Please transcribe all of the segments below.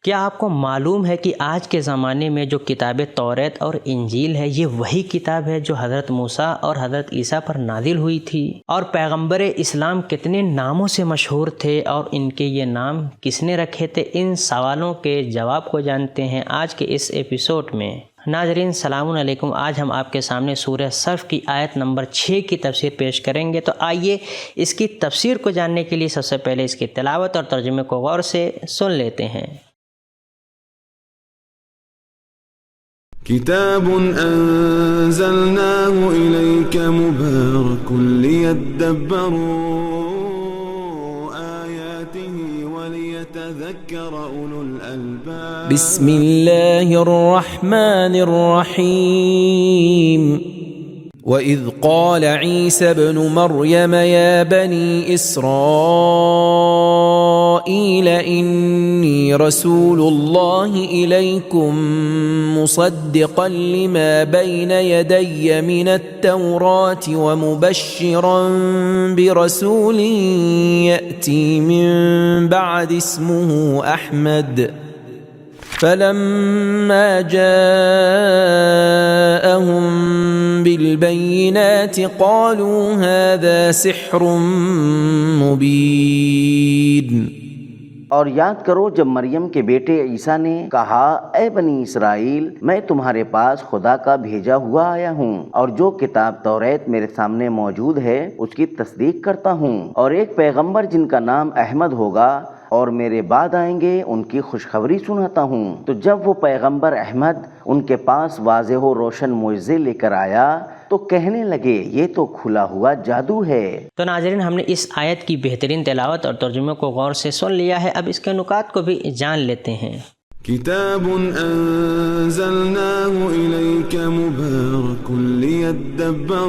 کیا آپ کو معلوم ہے کہ آج کے زمانے میں جو کتاب توریت اور انجیل ہے یہ وہی کتاب ہے جو حضرت موسیٰ اور حضرت عیسیٰ پر نازل ہوئی تھی؟ اور پیغمبر اسلام کتنے ناموں سے مشہور تھے اور ان کے یہ نام کس نے رکھے تھے؟ ان سوالوں کے جواب کو جانتے ہیں آج کے اس ایپیسوڈ میں۔ ناظرین السلام علیکم، آج ہم آپ کے سامنے سورہ صف کی آیت نمبر 6 کی تفسیر پیش کریں گے۔ تو آئیے اس کی تفسیر کو جاننے کے لیے سب سے پہلے اس کی تلاوت اور ترجمے کو غور سے سن لیتے ہیں۔ كتاب أنزلناه إليك مبارك ليدبروا آياته وليتذكر أولو الألباب بسم الله الرحمن الرحيم وَإِذْ قَالَ عِيسَى ابْنُ مَرْيَمَ يَا بَنِي إِسْرَائِيلَ إِنِّي رَسُولُ اللَّهِ إِلَيْكُمْ مُصَدِّقًا لِمَا بَيْنَ يَدَيَّ مِنَ التَّوْرَاةِ وَمُبَشِّرًا بِرَسُولٍ يَأْتِي مِن بَعْدِ اسْمُهُ أَحْمَدُ فَلَمَّا جَاءَهُم بِالْبَيِّنَاتِ قَالُوا هَذَا سِحْرٌ مُبِينٌ۔ اور یاد کرو جب مریم کے بیٹے عیسیٰ نے کہا، اے بنی اسرائیل، میں تمہارے پاس خدا کا بھیجا ہوا آیا ہوں، اور جو کتاب توریت میرے سامنے موجود ہے اس کی تصدیق کرتا ہوں، اور ایک پیغمبر جن کا نام احمد ہوگا اور میرے بعد آئیں گے ان کی خوشخبری سناتا ہوں۔ تو جب وہ پیغمبر احمد ان کے پاس واضح و روشن معجزے لے کر آیا تو کہنے لگے یہ تو کھلا ہوا جادو ہے۔ تو ناظرین ہم نے اس آیت کی بہترین تلاوت اور ترجمے کو غور سے سن لیا ہے، اب اس کے نکات کو بھی جان لیتے ہیں۔ كتاب أنزلناه إليك مبارك ليدبروا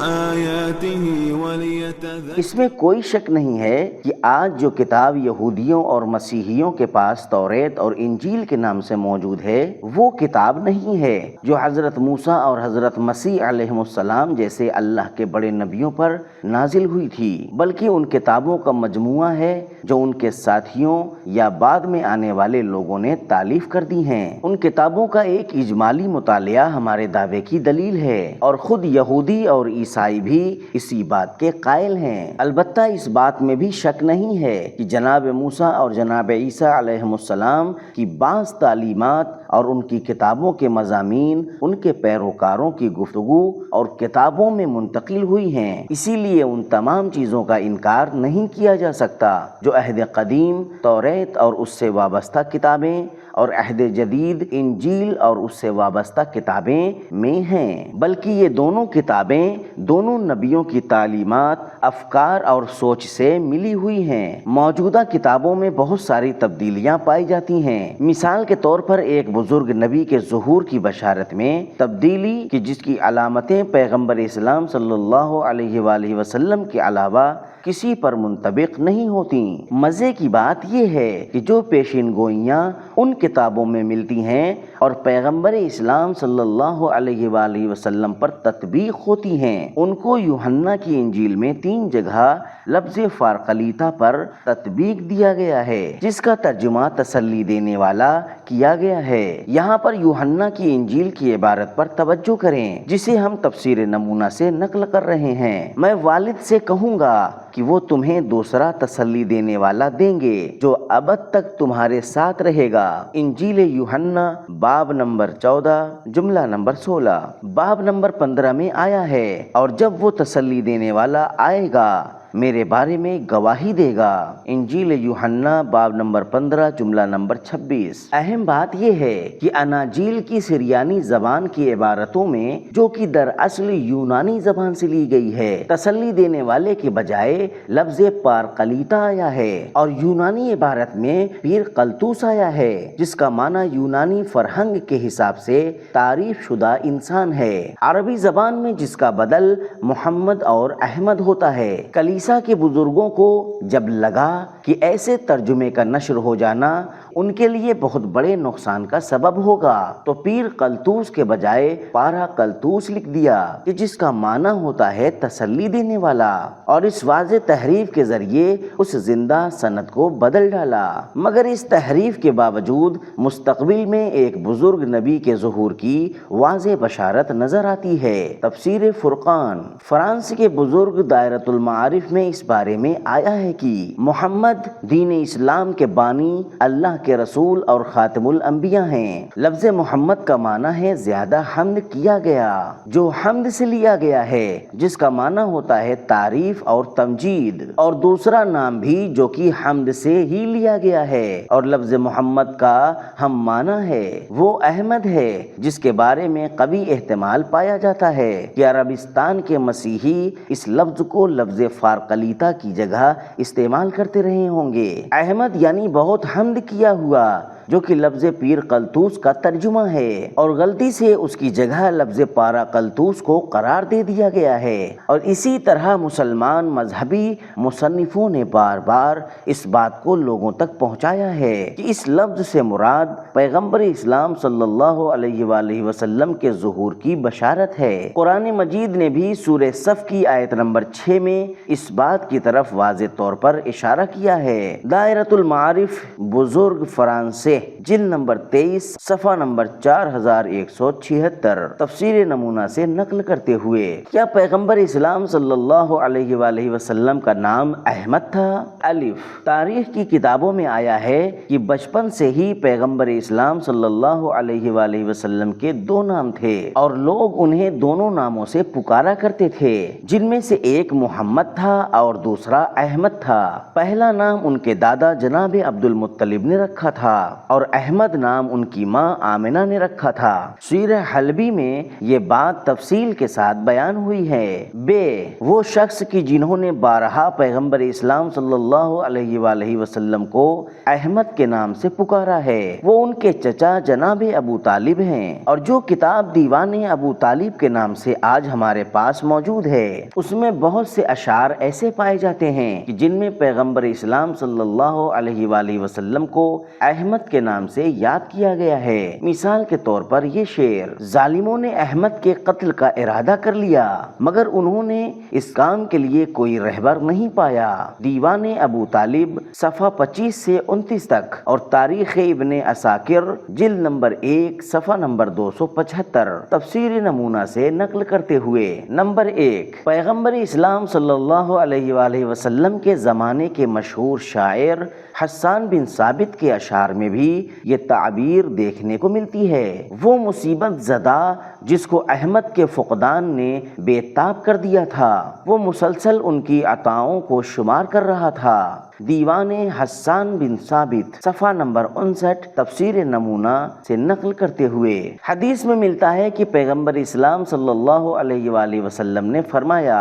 آياته وليتذكروا۔ اس میں کوئی شک نہیں ہے کہ آج جو کتاب یہودیوں اور مسیحیوں کے پاس توریت اور انجیل کے نام سے موجود ہے وہ کتاب نہیں ہے جو حضرت موسیٰ اور حضرت مسیح علیہ السلام جیسے اللہ کے بڑے نبیوں پر نازل ہوئی تھی، بلکہ ان کتابوں کا مجموعہ ہے جو ان کے ساتھیوں یا بعد میں آنے والے لوگوں نے تالیف کر دی ہیں۔ ان کتابوں کا ایک اجمالی مطالعہ ہمارے دعوے کی دلیل ہے، اور خود یہودی اور عیسائی بھی اسی بات کے قائل ہیں۔ البتہ اس بات میں بھی شک نہیں ہے کہ جناب موسیٰ اور جناب عیسیٰ علیہ السلام کی بعض تعلیمات اور ان کی کتابوں کے مضامین ان کے پیروکاروں کی گفتگو اور کتابوں میں منتقل ہوئی ہیں، اسی لیے ان تمام چیزوں کا انکار نہیں کیا جا سکتا جو عہد قدیم توریت اور اس سے وابستہ کتابیں اور عہد جدید انجیل اور اس سے وابستہ کتابیں میں ہیں، بلکہ یہ دونوں کتابیں دونوں نبیوں کی تعلیمات، افکار اور سوچ سے ملی ہوئی ہیں۔ موجودہ کتابوں میں بہت ساری تبدیلیاں پائی جاتی ہیں۔ مثال کے طور پر ایک بزرگ نبی کے ظہور کی بشارت میں تبدیلی کہ جس کی علامتیں پیغمبر اسلام صلی اللہ علیہ وآلہ وسلم کے علاوہ کسی پر منطبق نہیں ہوتی۔ مزے کی بات یہ ہے کہ جو پیشین گوئیاں ان کتابوں میں ملتی ہیں اور پیغمبر اسلام صلی اللہ علیہ وآلہ وسلم پر تطبیق ہوتی ہیں، ان کو یوحنا کی انجیل میں 3 جگہ لفظ فارقلیتا پر تطبیق دیا گیا ہے، جس کا ترجمہ تسلی دینے والا کیا گیا ہے۔ یہاں پر یوحنا کی انجیل کی عبارت پر توجہ کریں جسے ہم تفسیر نمونہ سے نقل کر رہے ہیں۔ میں والد سے کہوں گا کہ وہ تمہیں دوسرا تسلی دینے والا دیں گے جو ابد تک تمہارے ساتھ رہے گا۔ انجیل یوحنا باب نمبر 14 جملہ نمبر 16۔ باب نمبر 15 میں آیا ہے، اور جب وہ تسلی دینے والا آئے گا میرے بارے میں گواہی دے گا۔ انجیل یوحنا باب نمبر 15 جملہ نمبر 26۔ اہم بات یہ ہے کہ اناجیل کی سریانی زبان کی عبارتوں میں جو کہ دراصل یونانی زبان سے لی گئی ہے، تسلی دینے والے کے بجائے لفظ پارقلیتا آیا ہے، اور یونانی عبارت میں پیر قلتوس آیا ہے جس کا معنی یونانی فرہنگ کے حساب سے تعریف شدہ انسان ہے۔ عربی زبان میں جس کا بدل محمد اور احمد ہوتا ہے۔ کلیسا کے بزرگوں کو جب لگا کہ ایسے ترجمے کا نشر ہو جانا ان کے لیے بہت بڑے نقصان کا سبب ہوگا، تو پیر قلتوس کے بجائے پارا قلتوس لکھ دیا کہ جس کا معنی ہوتا ہے تسلی دینے والا، اور اس واضح تحریف کے ذریعے اس زندہ سند کو بدل ڈالا۔ مگر اس تحریف کے باوجود مستقبل میں ایک بزرگ نبی کے ظہور کی واضح بشارت نظر آتی ہے۔ تفسیر فرقان۔ فرانس کے بزرگ دائرۃ المعارف میں اس بارے میں آیا ہے کہ محمد دین اسلام کے بانی، اللہ کے رسول اور خاتم الانبیاء ہیں۔ لفظ محمد کا معنی ہے زیادہ حمد کیا گیا، جو حمد سے لیا گیا ہے، جس کا معنی ہوتا ہے تعریف اور تمجید، اور دوسرا نام بھی جو کہ حمد سے ہی لیا گیا ہے، اور لفظ محمد کا ہم معنی ہے وہ احمد ہے، جس کے بارے میں قوی احتمال پایا جاتا ہے کہ عربستان کے مسیحی اس لفظ کو لفظ فارقلیتا کی جگہ استعمال کرتے رہے ہوں گے۔ احمد یعنی بہت حمد کیا ہوا، جو کہ لفظ پیر قلتوس کا ترجمہ ہے، اور غلطی سے اس کی جگہ لفظ پارا قلتوس کو قرار دے دیا گیا ہے۔ اور اسی طرح مسلمان مذہبی مصنفوں نے بار بار اس بات کو لوگوں تک پہنچایا ہے کہ اس لفظ سے مراد پیغمبر اسلام صلی اللہ علیہ وآلہ وسلم کے ظہور کی بشارت ہے۔ قرآن مجید نے بھی سورہ صف کی آیت نمبر 6 میں اس بات کی طرف واضح طور پر اشارہ کیا ہے۔ دائرۃ المعارف بزرگ فرانسے، جلد نمبر 23 صفحہ نمبر 4176، تفسیر نمونہ سے نقل کرتے ہوئے، کیا پیغمبر اسلام صلی اللہ علیہ وآلہ وسلم کا نام احمد تھا؟ الف، تاریخ کی کتابوں میں آیا ہے کہ بچپن سے ہی پیغمبر اسلام صلی اللہ علیہ وآلہ وسلم کے 2 نام تھے، اور لوگ انہیں دونوں ناموں سے پکارا کرتے تھے، جن میں سے ایک محمد تھا اور دوسرا احمد تھا۔ پہلا نام ان کے دادا جناب عبد المطلب نے رکھا تھا، اور احمد نام ان کی ماں آمنہ نے رکھا تھا۔ سورہ حلبی میں یہ بات تفصیل کے ساتھ بیان ہوئی ہے۔ بے، وہ شخص کی جنہوں نے بارہا پیغمبر اسلام صلی اللہ علیہ وآلہ وسلم کو احمد کے نام سے پکارا ہے، وہ ان کے چچا جناب ابو طالب ہیں، اور جو کتاب دیوان ابو طالب کے نام سے آج ہمارے پاس موجود ہے، اس میں بہت سے اشعار ایسے پائے جاتے ہیں کہ جن میں پیغمبر اسلام صلی اللہ علیہ وآلہ وسلم کو احمد کے نام سے یاد کیا گیا ہے۔ مثال کے طور پر یہ شعر: ظالموں نے احمد کے قتل کا ارادہ کر لیا، مگر انہوں نے اس کام کے لیے کوئی رہبر نہیں پایا، دیوان ابو طالب صفحہ 25 سے 29 تک، اور تاریخ ابن عساکر جلد نمبر 1 صفحہ نمبر 275، تفسیر نمونہ سے نقل کرتے ہوئے۔ نمبر 1، پیغمبر اسلام صلی اللہ علیہ وآلہ وسلم کے زمانے کے مشہور شاعر حسان بن ثابت کے اشعار میں بھی یہ تعبیر دیکھنے کو ملتی ہے۔ وہ مصیبت زدہ جس کو احمد کے فقدان نے بے تاب کر دیا تھا، وہ مسلسل ان کی عطاؤں کو شمار کر رہا تھا۔ دیوان حسان بن ثابت صفحہ نمبر 59، تفسیر نمونہ سے نقل کرتے ہوئے۔ حدیث میں ملتا ہے کہ پیغمبر اسلام صلی اللہ علیہ وآلہ وسلم نے فرمایا،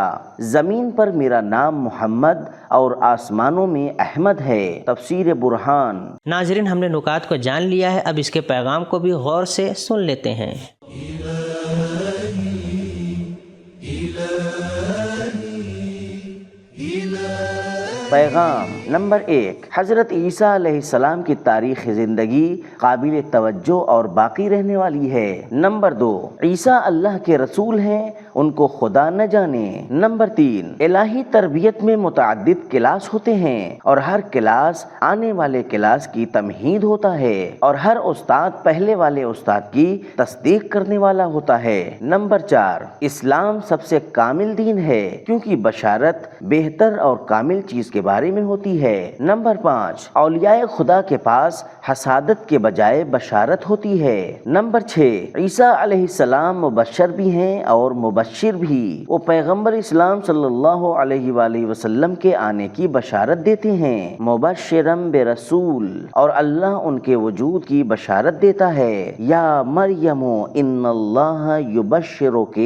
زمین پر میرا نام محمد اور آسمانوں میں احمد ہے، تفسیر برہان۔ ناظرین، ہم نے نکات کو جان لیا ہے، اب اس کے پیغام کو بھی غور سے سن لیتے ہیں۔ پیغام نمبر 1، حضرت عیسیٰ علیہ السلام کی تاریخ زندگی قابل توجہ اور باقی رہنے والی ہے۔ نمبر 2، عیسیٰ اللہ کے رسول ہیں، ان کو خدا نہ جانے۔ نمبر 3، الہی تربیت میں متعدد کلاس ہوتے ہیں، اور ہر کلاس آنے والے کلاس کی تمہید ہوتا ہے، اور ہر استاد پہلے والے استاد کی تصدیق کرنے والا ہوتا ہے۔ نمبر 4، اسلام سب سے کامل دین ہے، کیونکہ بشارت بہتر اور کامل چیز کے بارے میں ہوتی ہے۔ نمبر 5، اولیاء خدا کے پاس حسادت کے بجائے بشارت ہوتی ہے۔ نمبر 6، عیسیٰ علیہ السلام مبشر بھی ہیں اور مبشر بھی، وہ پیغمبر اسلام صلی اللہ علیہ وآلہ وسلم کے آنے کی بشارت دیتے ہیں، مبشرم برسول، اور اللہ ان کے وجود کی بشارت دیتا ہے۔ یا مریم ان اللہ یبشرک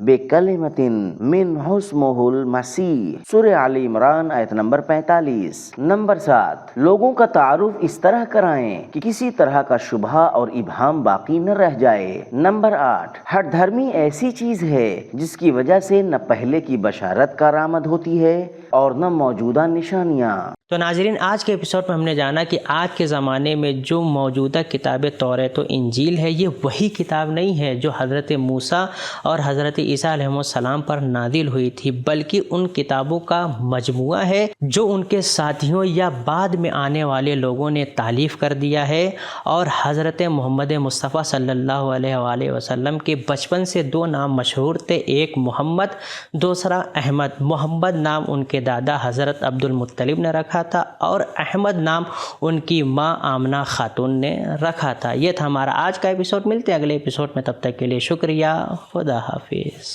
بکلمۃ منہ اسمہ المسیح، سورہ آل عمران آیت نمبر 45۔ نمبر 7، لوگوں کا تعارف اس طرح کرائیں کہ کسی طرح کا شبہ اور ابہام باقی نہ رہ جائے۔ نمبر 8، ہر دھرمی ایسی چیز ہے جس کی وجہ سے نہ پہلے کی بشارت کارآمد ہوتی ہے اور نہ موجودہ نشانیاں۔ تو ناظرین، آج کے ایپیسوڈ میں ہم نے جانا کہ آج کے زمانے میں جو موجودہ کتاب توریت و انجیل ہے یہ وہی کتاب نہیں ہے جو حضرت موسیٰ اور حضرت عیسیٰ علیہ السلام پر نازل ہوئی تھی، بلکہ ان کتابوں کا مجموعہ ہے جو ان کے ساتھیوں یا بعد میں آنے والے لوگوں نے تالیف کر دیا ہے، اور حضرت محمد مصطفیٰ صلی اللہ علیہ وآلہ وسلم کے بچپن سے دو نام مشہور تھے، ایک محمد، دوسرا احمد۔ محمد نام ان کے دادا حضرت عبد المطلب نے رکھا تھا اور احمد نام ان کی ماں آمنہ خاتون نے رکھا تھا۔ یہ تھا ہمارا آج کا ایپیسوڈ۔ ملتے ہیں اگلے ایپیسوڈ میں، تب تک کے لیے شکریہ، خدا حافظ۔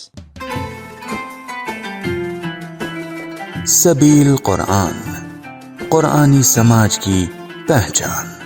سبیل قرآن، قرآنی سماج کی پہچان۔